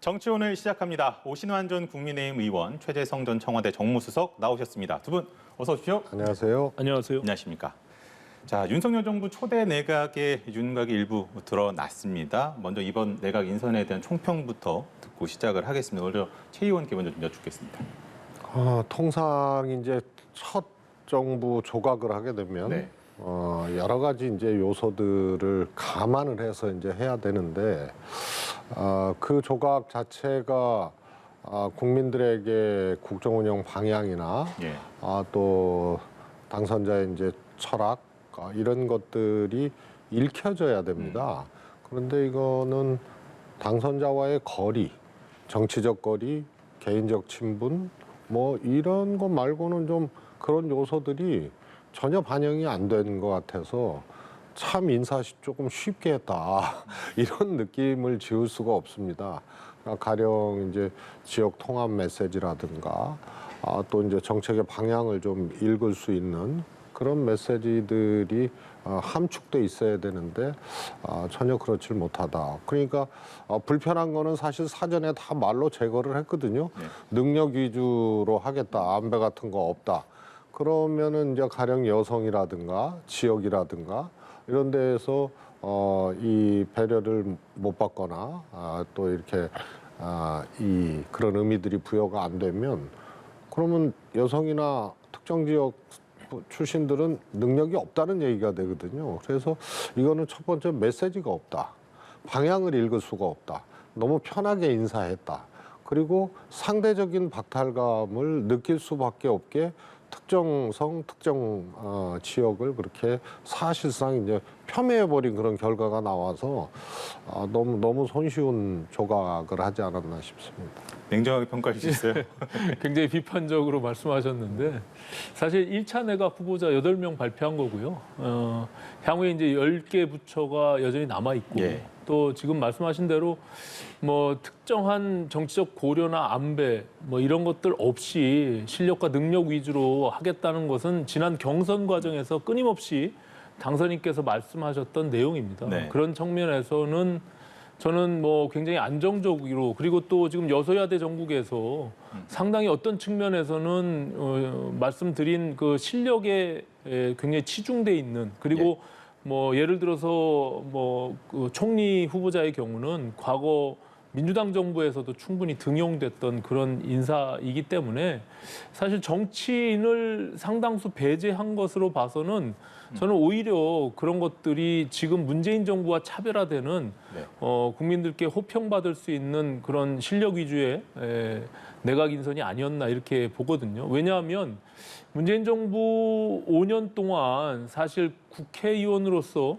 정치 오늘 시작합니다. 오신환 전 국민의힘 의원, 최재성 전 청와대 정무수석 나오셨습니다. 두 분 어서 오십시오. 안녕하세요. 안녕하세요. 안녕하십니까. 자, 윤석열 정부 초대 내각의 윤곽이 일부 드러났습니다. 먼저 이번 내각 인선에 대한 총평부터 듣고 시작을 하겠습니다. 먼저 최 의원께 먼저 좀 여쭙겠습니다. 통상 이제 첫 정부 조각을 하게 되면 네. 여러 가지 이제 요소들을 감안을 해서 이제 해야 되는데 그 조각 자체가 국민들에게 국정 운영 방향이나 예. 또 당선자의 이제 철학 이런 것들이 읽혀져야 됩니다. 그런데 이거는 당선자와의 거리, 정치적 거리, 개인적 친분 뭐 이런 것 말고는 좀 그런 요소들이 전혀 반영이 안 되는 것 같아서 참 인사 조금 쉽게 했다 이런 느낌을 지울 수가 없습니다. 가령 이제 지역 통합 메시지라든가 또 이제 정책의 방향을 좀 읽을 수 있는 그런 메시지들이 함축돼 있어야 되는데 전혀 그렇지 못하다. 그러니까 불편한 거는 사실 사전에 다 말로 제거를 했거든요. 네. 능력 위주로 하겠다. 안배 같은 거 없다. 그러면은 이제 가령 여성이라든가 지역이라든가 이런 데에서 이 배려를 못 받거나 또 이렇게 이 그런 의미들이 부여가 안 되면 그러면 여성이나 특정 지역 출신들은 능력이 없다는 얘기가 되거든요. 그래서 이거는 첫 번째 메시지가 없다. 방향을 읽을 수가 없다. 너무 편하게 인사했다. 그리고 상대적인 박탈감을 느낄 수밖에 없게 특정성, 특정 지역을 그렇게 사실상 이제 폄훼해버린 그런 결과가 나와서 너무 손쉬운 조각을 하지 않았나 싶습니다. 냉정하게 평가해 주셨어요. 굉장히 비판적으로 말씀하셨는데 사실 1차 내각 후보자 8명 발표한 거고요. 향후에 이제 10개 부처가 여전히 남아있고 예. 또 지금 말씀하신 대로 뭐 특정한 정치적 고려나 안배 뭐 이런 것들 없이 실력과 능력 위주로 하겠다는 것은 지난 경선 과정에서 끊임없이 당선인께서 말씀하셨던 내용입니다. 네. 그런 측면에서는 저는 뭐 굉장히 안정적으로 그리고 또 지금 여소야대 전국에서 상당히 어떤 측면에서는 말씀드린 그 실력에 굉장히 치중돼 있는 그리고 뭐 예를 들어서 뭐그 총리 후보자의 경우는 과거 민주당 정부에서도 충분히 등용됐던 그런 인사이기 때문에 사실 정치인을 상당수 배제한 것으로 봐서는 저는 오히려 그런 것들이 지금 문재인 정부와 차별화되는 국민들께 호평받을 수 있는 그런 실력 위주의 내각 인선이 아니었나 이렇게 보거든요. 왜냐하면 문재인 정부 5년 동안 사실 국회의원으로서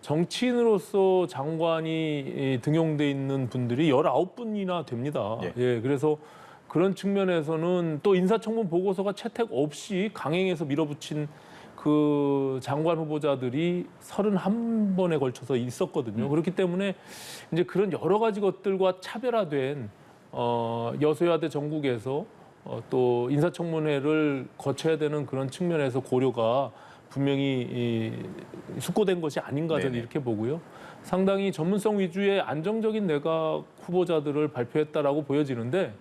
정치인으로서 장관이 등용돼 있는 분들이 19분이나 됩니다. 예, 그래서 그런 측면에서는 또 인사청문 보고서가 채택 없이 강행해서 밀어붙인 그 장관 후보자들이 31번에 걸쳐서 있었거든요. 그렇기 때문에 이제 그런 여러 가지 것들과 차별화된 여소야대 전국에서 또 인사청문회를 거쳐야 되는 그런 측면에서 고려가 분명히 숙고된 것이 아닌가 저는 이렇게 보고요. 상당히 전문성 위주의 안정적인 내각 후보자들을 발표했다라고 보여지는데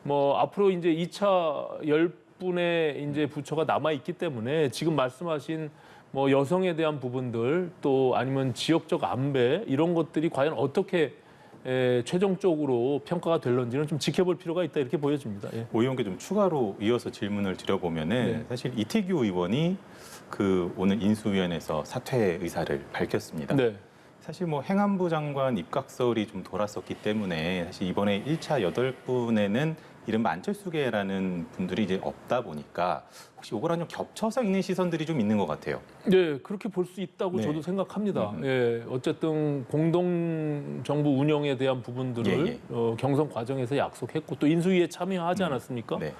뭐 앞으로 이제 2차 10분의 이제 부처가 남아 있기 때문에 지금 말씀하신 뭐 여성에 대한 부분들 또 아니면 지역적 안배 이런 것들이 과연 어떻게 최종적으로 평가가 될런지는 좀 지켜볼 필요가 있다 이렇게 보여집니다. 예. 오 의원께 좀 추가로 이어서 질문을 드려보면은 사실 이태규 의원이 그 오늘 인수위원회에서 사퇴 의사를 밝혔습니다. 네. 사실 뭐 행안부 장관 입각설이 좀 돌았었기 때문에 사실 이번에 1차 8분에는 이른바 안철수계라는 분들이 이제 없다 보니까 혹시 이거랑 좀 겹쳐서 있는 시선들이 좀 있는 것 같아요. 네, 그렇게 볼 수 있다고 저도 생각합니다. 예, 어쨌든 공동 정부 운영에 대한 부분들을 경선 과정에서 약속했고 또 인수위에 참여하지 않았습니까? 네.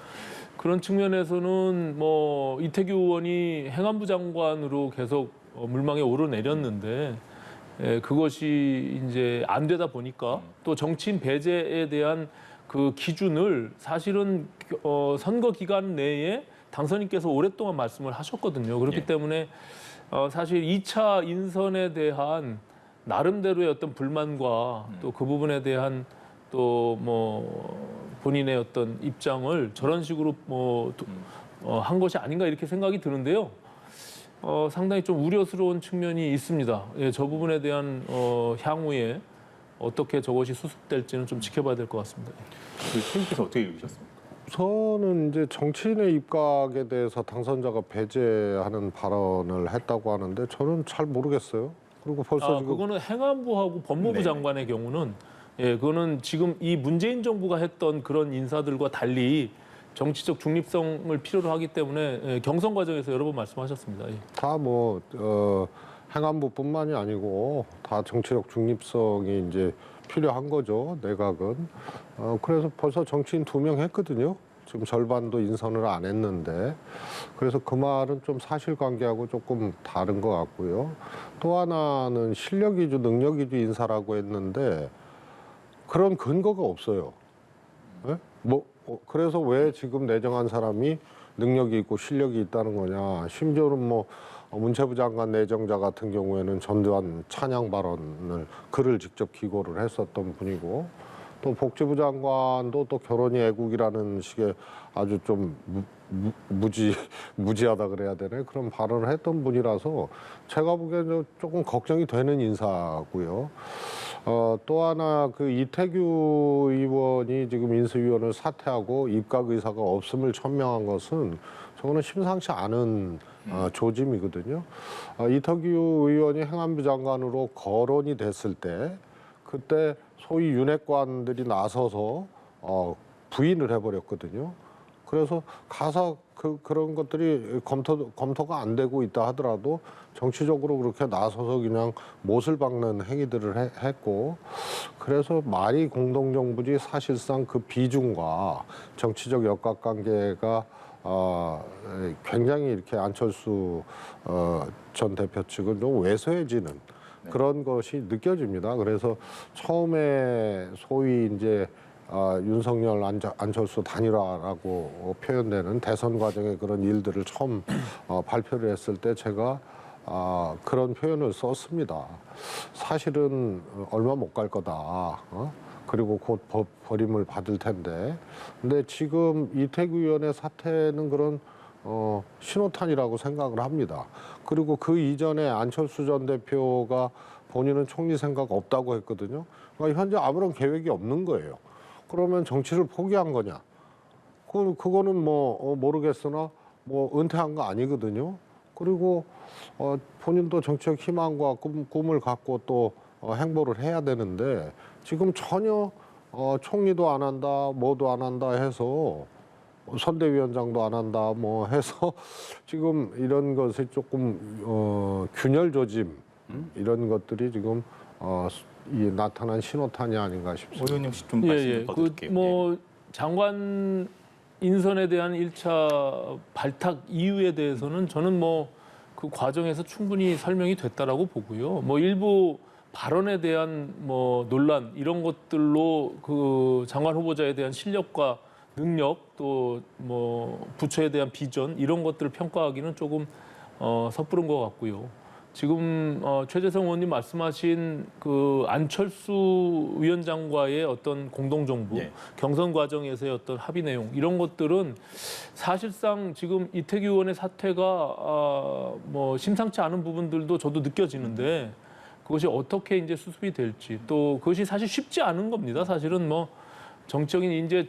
그런 측면에서는 뭐 이태규 의원이 행안부 장관으로 계속 물망에 오르내렸는데 그것이 이제 안 되다 보니까 또 정치인 배제에 대한 그 기준을 사실은 선거 기간 내에 당선인께서 오랫동안 말씀을 하셨거든요. 그렇기 때문에 사실 2차 인선에 대한 나름대로의 어떤 불만과 또 그 부분에 대한 또 뭐 본인의 어떤 입장을 저런 식으로 한 것이 아닌가 이렇게 생각이 드는데요. 상당히 좀 우려스러운 측면이 있습니다. 예, 저 부분에 대한 향후에 어떻게 저것이 수습될지는 좀 지켜봐야 될 것 같습니다. 선생님께서 어떻게 읽으셨습니까? 저는 이제 정치인의 입각에 대해서 당선자가 배제하는 발언을 했다고 하는데 저는 잘 모르겠어요. 그리고 벌써 지금 그거는 행안부하고 법무부 네네. 장관의 경우는 예, 그거는 지금 이 문재인 정부가 했던 그런 인사들과 달리 정치적 중립성을 필요로 하기 때문에 예, 경선 과정에서 여러 번 말씀하셨습니다. 예. 다 행안부뿐만이 아니고 다 정치적 중립성이 이제 필요한 거죠. 내각은. 그래서 벌써 정치인 2명 했거든요. 지금 절반도 인선을 안 했는데 그래서 그 말은 좀 사실관계하고 조금 다른 것 같고요. 또 하나는 실력 위주, 능력 위주 인사라고 했는데 그런 근거가 없어요. 예? 그래서 왜 지금 내정한 사람이 능력이 있고 실력이 있다는 거냐. 심지어는 문체부 장관 내정자 같은 경우에는 전두환 찬양 발언을 글을 직접 기고를 했었던 분이고 또 복지부 장관도 또 결혼이 애국이라는 식의 아주 좀 무지하다 그래야 되네 그런 발언을 했던 분이라서 제가 보기에는 조금 걱정이 되는 인사고요. 또 하나 그 이태규 의원이 지금 인수위원을 사퇴하고 입각 의사가 없음을 천명한 것은 저거는 심상치 않은 조짐이거든요. 이태규 의원이 행안부 장관으로 거론이 됐을 때 그때 소위 윤핵관들이 나서서 부인을 해버렸거든요. 그래서 가사 그런 것들이 검토가 안 되고 있다 하더라도 정치적으로 그렇게 나서서 그냥 못을 박는 행위들을 했고 그래서 말이 공동정부지 사실상 그 비중과 정치적 역학관계가 굉장히 이렇게 안철수 전 대표 측은 좀 왜소해지는 그런 것이 느껴집니다. 그래서 처음에 소위 이제 윤석열 안철수 단일화라고 표현되는 대선 과정의 그런 일들을 처음 발표를 했을 때 제가 그런 표현을 썼습니다. 사실은 얼마 못 갈 거다. 그리고 곧 버림을 받을 텐데. 근데 지금 이태규 의원의 사태는 그런 신호탄이라고 생각을 합니다. 그리고 그 이전에 안철수 전 대표가 본인은 총리 생각 없다고 했거든요. 그러니까 현재 아무런 계획이 없는 거예요. 그러면 정치를 포기한 거냐? 그거는 모르겠으나 은퇴한 거 아니거든요. 그리고 본인도 정치적 희망과 꿈을 갖고 또 행보를 해야 되는데 지금 전혀 총리도 안 한다, 뭐도 안 한다 해서 선대위원장도 안 한다 해서 지금 이런 것이 조금 균열 조짐 이런 것들이 지금 나타난 신호탄이 아닌가 싶습니다. 의원님 혹시 좀 말씀 부탁드릴게요. 장관 인선에 대한 1차 발탁 이유에 대해서는 저는 그 과정에서 충분히 설명이 됐다라고 보고요. 일부 발언에 대한 논란 이런 것들로 그 장관 후보자에 대한 실력과 능력 또 부처에 대한 비전 이런 것들을 평가하기는 조금 섣부른 것 같고요. 지금 최재성 의원님 말씀하신 그 안철수 위원장과의 어떤 공동정부, 경선 과정에서의 어떤 합의 내용 이런 것들은 사실상 지금 이태규 의원의 사태가 심상치 않은 부분들도 저도 느껴지는데 그것이 어떻게 이제 수습이 될지 또 그것이 사실 쉽지 않은 겁니다. 사실은 정적인 이제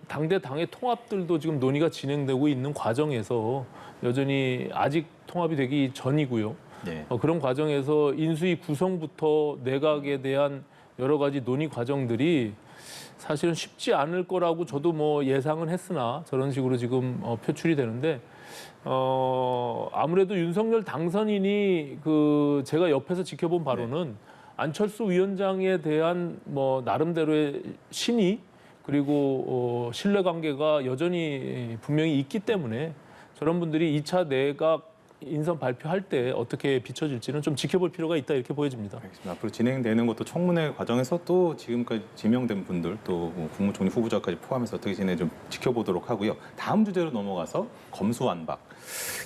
당대 당의 통합들도 지금 논의가 진행되고 있는 과정에서 여전히 아직 통합이 되기 전이고요. 그런 과정에서 인수위 구성부터 내각에 대한 여러 가지 논의 과정들이 사실은 쉽지 않을 거라고 저도 예상은 했으나 저런 식으로 지금 표출이 되는데 아무래도 윤석열 당선인이 제가 옆에서 지켜본 바로는 안철수 위원장에 대한 나름대로의 신의 그리고 신뢰관계가 여전히 분명히 있기 때문에 저런 분들이 2차 내각 인선 발표할 때 어떻게 비춰질지는 좀 지켜볼 필요가 있다 이렇게 보여집니다. 알겠습니다. 앞으로 진행되는 것도 청문회 과정에서 또 지금까지 지명된 분들 또 국무총리 후보자까지 포함해서 어떻게 진행지 좀 지켜보도록 하고요. 다음 주제로 넘어가서 검수완박.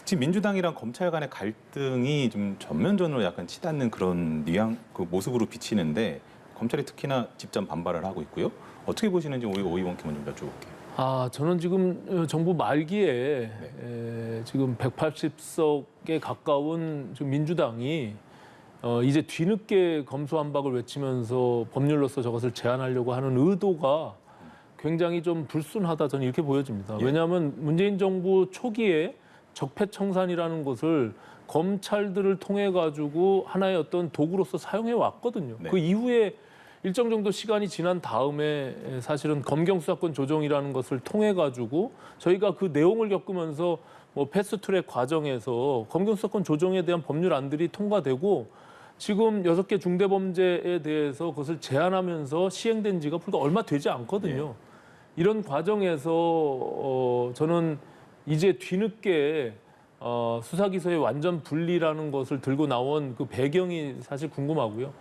지금 민주당이랑 검찰 간의 갈등이 좀 전면전으로 약간 치닫는 그런 모습으로 비치는데 검찰이 특히나 집단 반발을 하고 있고요. 어떻게 보시는지 우리 오 의원께 먼저 여쭤볼게요. 저는 지금 정부 말기에 지금 180석에 가까운 지금 민주당이 이제 뒤늦게 검수완박을 외치면서 법률로서 저것을 제한하려고 하는 의도가 굉장히 좀 불순하다 저는 이렇게 보여집니다. 예. 왜냐하면 문재인 정부 초기에 적폐청산이라는 것을 검찰들을 통해 가지고 하나의 어떤 도구로서 사용해 왔거든요. 네. 그 이후에 일정 정도 시간이 지난 다음에 사실은 검경수사권 조정이라는 것을 통해 가지고 저희가 그 내용을 겪으면서 뭐 패스트트랙 과정에서 검경수사권 조정에 대한 법률안들이 통과되고 지금 6개 중대범죄에 대해서 그것을 제한하면서 시행된 지가 불과 얼마 되지 않거든요. 이런 과정에서 저는 이제 뒤늦게 수사기소의 완전 분리라는 것을 들고 나온 그 배경이 사실 궁금하고요.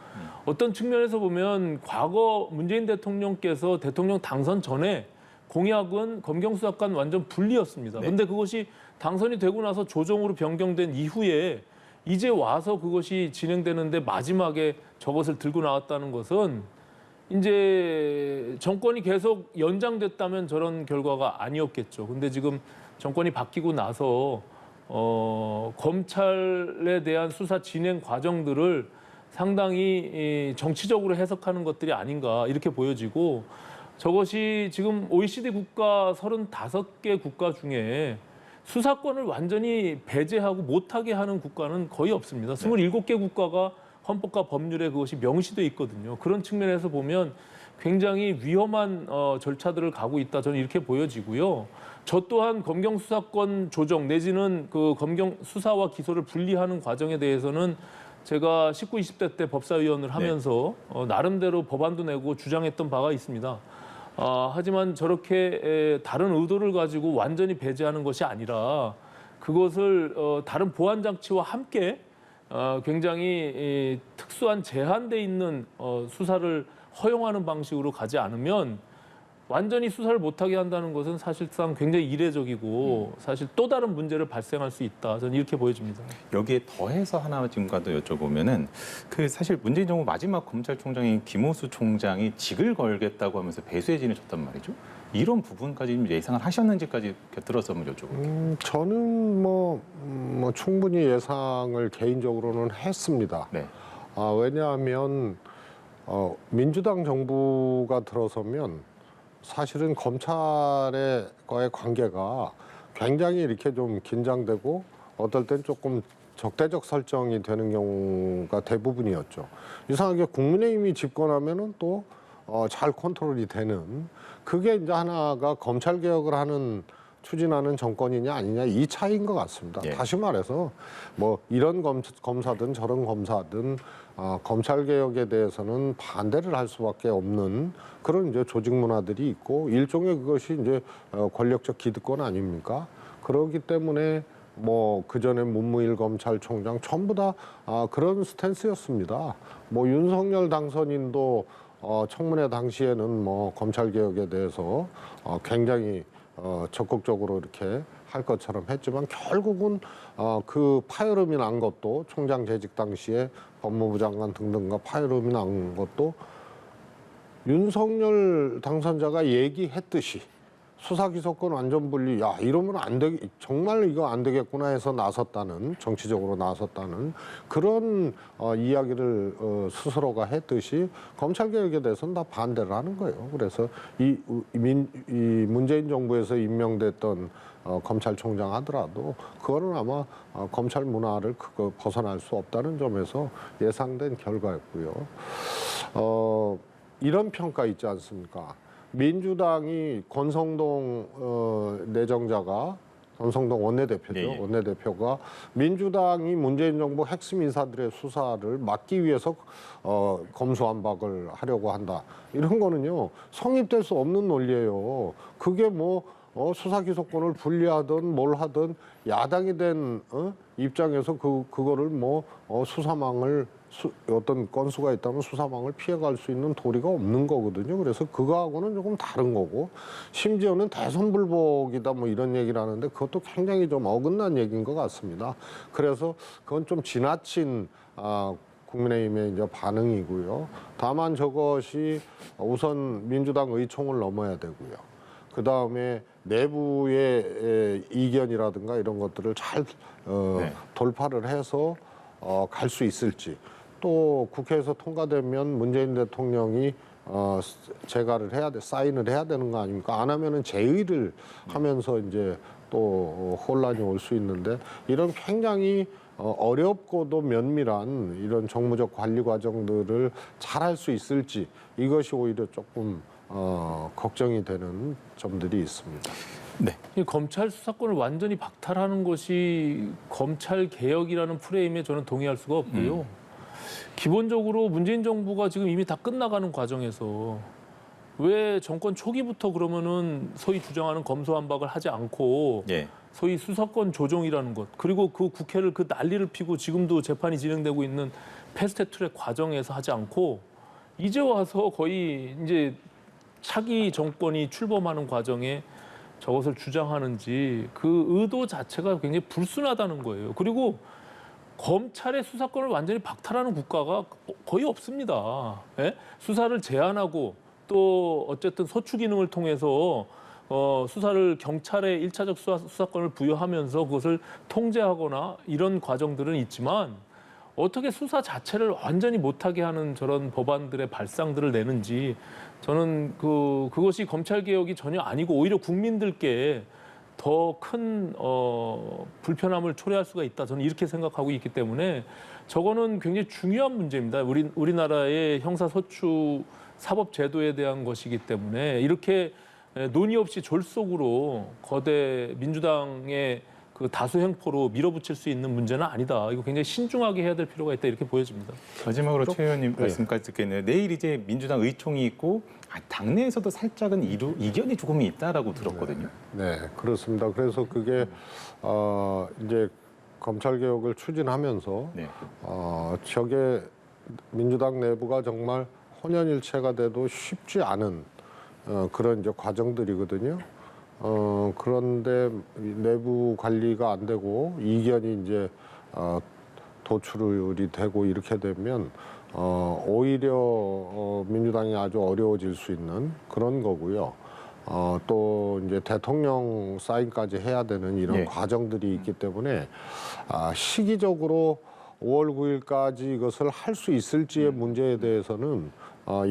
어떤 측면에서 보면 과거 문재인 대통령께서 대통령 당선 전에 공약은 검경수사권 완전 분리였습니다. 그런데 그것이 당선이 되고 나서 조정으로 변경된 이후에 이제 와서 그것이 진행되는데 마지막에 저것을 들고 나왔다는 것은 이제 정권이 계속 연장됐다면 저런 결과가 아니었겠죠. 근데 지금 정권이 바뀌고 나서 검찰에 대한 수사 진행 과정들을 상당히 정치적으로 해석하는 것들이 아닌가 이렇게 보여지고 저것이 지금 OECD 국가 35개 국가 중에 수사권을 완전히 배제하고 못하게 하는 국가는 거의 없습니다. 27개 국가가 헌법과 법률에 그것이 명시돼 있거든요. 그런 측면에서 보면 굉장히 위험한 절차들을 가고 있다. 저는 이렇게 보여지고요. 저 또한 검경 수사권 조정 내지는 그 검경 수사와 기소를 분리하는 과정에 대해서는 제가 19, 20대 때 법사위원을 하면서 나름대로 법안도 내고 주장했던 바가 있습니다. 하지만 저렇게 다른 의도를 가지고 완전히 배제하는 것이 아니라 그것을 다른 보완 장치와 함께 굉장히 특수한 제한돼 있는 수사를 허용하는 방식으로 가지 않으면 완전히 수사를 못하게 한다는 것은 사실상 굉장히 이례적이고 사실 또 다른 문제를 발생할 수 있다. 저는 이렇게 보여집니다. 여기에 더해서 하나 지금과 더 여쭤보면은 그 사실 문재인 정부 마지막 검찰총장인 김호수 총장이 직을 걸겠다고 하면서 배수의 진을 쳤단 말이죠. 이런 부분까지 좀 예상을 하셨는지까지 들어서 한번 여쭤볼게요. 저는 뭐 충분히 예상을 개인적으로는 했습니다. 네. 왜냐하면 민주당 정부가 들어서면 사실은 검찰과의 관계가 굉장히 이렇게 좀 긴장되고 어떨 땐 조금 적대적 설정이 되는 경우가 대부분이었죠. 이상하게 국민의힘이 집권하면은 또 잘 컨트롤이 되는 그게 이제 하나가 검찰 개혁을 추진하는 정권이냐 아니냐 이 차이인 것 같습니다. 예. 다시 말해서 뭐 이런 검사든 저런 검사든 검찰 개혁에 대해서는 반대를 할 수밖에 없는 그런 이제 조직 문화들이 있고 일종의 그것이 이제 권력적 기득권 아닙니까? 그렇기 때문에 뭐 그전에 문무일 검찰총장 전부 다 그런 스탠스였습니다. 뭐 윤석열 당선인도 청문회 당시에는 뭐 검찰 개혁에 대해서 굉장히 적극적으로 이렇게 할 것처럼 했지만 결국은 그 파열음이 난 것도 총장 재직 당시에 법무부 장관 등등과 파열음이 난 것도 윤석열 당선자가 얘기했듯이 수사기소권 완전 분리, 야 이러면 안 되, 정말 이거 안 되겠구나 해서 나섰다는 정치적으로 나섰다는 그런 이야기를 스스로가 했듯이 검찰 개혁에 대해서는 다 반대를 하는 거예요. 그래서 이 문재인 정부에서 임명됐던 검찰총장 하더라도 그거는 아마 검찰 문화를 벗어날 수 없다는 점에서 예상된 결과였고요. 이런 평가 있지 않습니까? 민주당이 권성동 내정자가 권성동 원내대표죠. 네, 예. 원내대표가 민주당이 문재인 정부 핵심 인사들의 수사를 막기 위해서 검수완박을 하려고 한다. 이런 거는요. 성립될 수 없는 논리예요. 그게 뭐 수사기소권을 분리하든 뭘 하든 야당이 된 입장에서 그거를 뭐 수사망을 어떤 건수가 있다면 수사망을 피해갈 수 있는 도리가 없는 거거든요. 그래서 그거하고는 조금 다른 거고 심지어는 대선불복이다 뭐 이런 얘기를 하는데 그것도 굉장히 좀 어긋난 얘기인 것 같습니다. 그래서 그건 좀 지나친 국민의힘의 이제 반응이고요. 다만 저것이 우선 민주당 의총을 넘어야 되고요. 그 다음에 내부의 이견이라든가 이런 것들을 잘 네. 돌파를 해서 갈 수 있을지, 또 국회에서 통과되면 문재인 대통령이 재가를 해야 돼, 사인을 해야 되는 거 아닙니까? 안 하면은 재의를 하면서 이제 또 혼란이 올 수 있는데, 이런 굉장히 어렵고도 면밀한 이런 정무적 관리 과정들을 잘 할 수 있을지, 이것이 오히려 조금 걱정이 되는 점들이 있습니다. 네. 이 검찰 수사권을 완전히 박탈하는 것이 검찰 개혁이라는 프레임에 저는 동의할 수가 없고요. 기본적으로 문재인 정부가 지금 이미 다 끝나가는 과정에서 왜 정권 초기부터 그러면은 소위 주장하는 검소한박을 하지 않고 예. 소위 수사권 조정이라는 것, 그리고 그 국회를 그 난리를 피고 지금도 재판이 진행되고 있는 패스트트랙 과정에서 하지 않고 이제 와서 거의 이제 차기 정권이 출범하는 과정에 저것을 주장하는지, 그 의도 자체가 굉장히 불순하다는 거예요. 그리고 검찰의 수사권을 완전히 박탈하는 국가가 거의 없습니다. 예? 수사를 제한하고 또 어쨌든 소추 기능을 통해서 수사를 경찰의 일차적 수사권을 부여하면서 그것을 통제하거나 이런 과정들은 있지만, 어떻게 수사 자체를 완전히 못하게 하는 저런 법안들의 발상들을 내는지, 저는 그것이 검찰 개혁이 전혀 아니고 오히려 국민들께 더 큰 불편함을 초래할 수가 있다. 저는 이렇게 생각하고 있기 때문에 저거는 굉장히 중요한 문제입니다. 우리나라의 형사소추 사법 제도에 대한 것이기 때문에 이렇게 논의 없이 졸속으로 거대 민주당의 그 다수 횡포로 밀어붙일 수 있는 문제는 아니다. 이거 굉장히 신중하게 해야 될 필요가 있다, 이렇게 보여집니다. 마지막으로 최 의원님 네. 말씀까지 듣겠네요. 내일 이제 민주당 의총이 있고 당내에서도 살짝은 이견이 조금 있다라고 들었거든요. 네, 그렇습니다. 그래서 그게 이제 검찰 개혁을 추진하면서 네. 저게 민주당 내부가 정말 혼연일체가 돼도 쉽지 않은 그런 이제 과정들이거든요. 그런데 내부 관리가 안 되고 이견이 이제 도출이 되고 이렇게 되면 오히려 민주당이 아주 어려워질 수 있는 그런 거고요. 또 이제 대통령 사인까지 해야 되는 이런 예. 과정들이 있기 때문에 시기적으로 5월 9일까지 이것을 할 수 있을지의 문제에 대해서는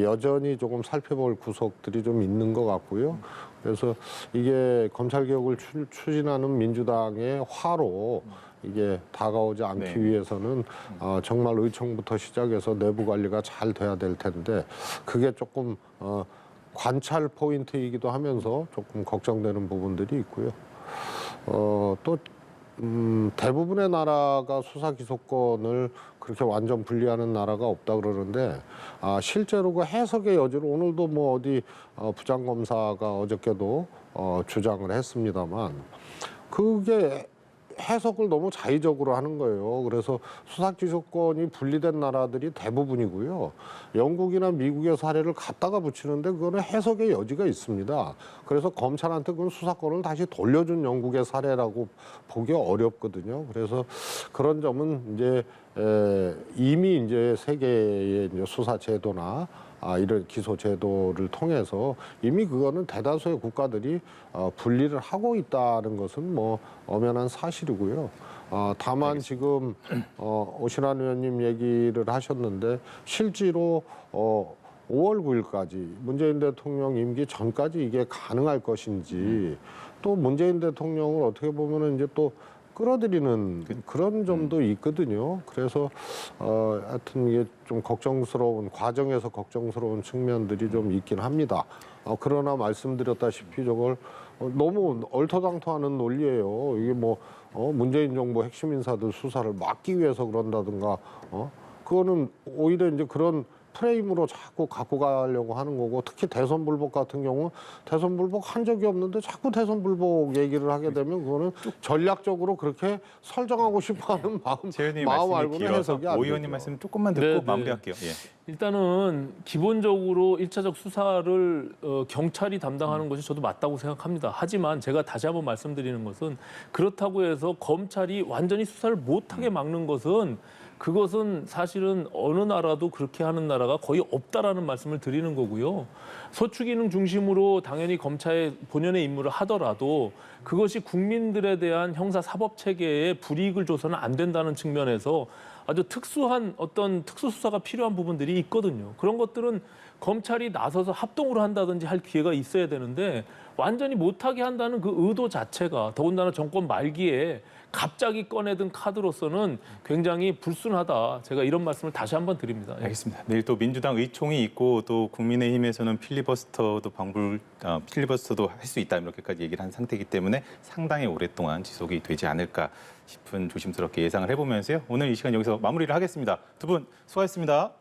여전히 조금 살펴볼 구석들이 좀 있는 것 같고요. 그래서 이게 검찰 개혁을 추진하는 민주당의 화로 이게 다가오지 않기 네. 위해서는 정말 의총부터 시작해서 내부 관리가 잘 돼야 될 텐데, 그게 조금 관찰 포인트이기도 하면서 조금 걱정되는 부분들이 있고요. 또 대부분의 나라가 수사 기소권을 그렇게 완전 분리하는 나라가 없다 그러는데, 실제로 그 해석의 여지로 오늘도 뭐 어디 부장검사가 어저께도 주장을 했습니다만, 그게 해석을 너무 자의적으로 하는 거예요. 그래서 수사 기소권이 분리된 나라들이 대부분이고요. 영국이나 미국의 사례를 갖다가 붙이는데 그거는 해석의 여지가 있습니다. 그래서 검찰한테 그 수사권을 다시 돌려준 영국의 사례라고 보기 어렵거든요. 그래서 그런 점은 이제 이미 이제 세계의 이제 수사 제도나 이런 기소 제도를 통해서 이미 그거는 대다수의 국가들이 분리를 하고 있다는 것은 뭐 엄연한 사실이고요. 다만 지금 오신환 의원님 얘기를 하셨는데, 실제로 5월 9일까지 문재인 대통령 임기 전까지 이게 가능할 것인지, 또 문재인 대통령을 어떻게 보면은 이제 또 끌어들이는 그런 점도 있거든요. 그래서 하여튼 이게 좀 걱정스러운, 과정에서 걱정스러운 측면들이 좀 있긴 합니다. 그러나 말씀드렸다시피 저걸 너무 얼토당토하는 논리예요. 이게 뭐 문재인 정부 핵심 인사들 수사를 막기 위해서 그런다든가, 그거는 오히려 이제 그런 프레임으로 자꾸 갖고 가려고 하는 거고, 특히 대선 불복 같은 경우 대선 불복 한 적이 없는데 자꾸 대선 불복 얘기를 하게 되면 그거는 전략적으로 그렇게 설정하고 싶어하는 최 의원님 마음 말씀이 알고는 길어서 해석이 안 오 의원님 되죠. 말씀 조금만 듣고 네, 네. 마무리할게요. 예. 일단은 기본적으로 1차적 수사를 경찰이 담당하는 것이 저도 맞다고 생각합니다. 하지만 제가 다시 한번 말씀드리는 것은, 그렇다고 해서 검찰이 완전히 수사를 못하게 막는 것은 그것은 사실은 어느 나라도 그렇게 하는 나라가 거의 없다라는 말씀을 드리는 거고요. 소추기능 중심으로 당연히 검찰의 본연의 임무를 하더라도 그것이 국민들에 대한 형사 사법 체계에 불이익을 줘서는 안 된다는 측면에서 아주 특수한 어떤 특수수사가 필요한 부분들이 있거든요. 그런 것들은 검찰이 나서서 합동으로 한다든지 할 기회가 있어야 되는데 완전히 못하게 한다는 그 의도 자체가 더군다나 정권 말기에 갑자기 꺼내든 카드로서는 굉장히 불순하다. 제가 이런 말씀을 다시 한번 드립니다. 예. 알겠습니다. 내일 또 민주당 의총이 있고 또 국민의힘에서는 필리버스터도 할 수 있다 이렇게까지 얘기를 한 상태이기 때문에 상당히 오랫동안 지속이 되지 않을까 싶은 조심스럽게 예상을 해보면서요. 오늘 이 시간 여기서 마무리를 하겠습니다. 두 분 수고하셨습니다.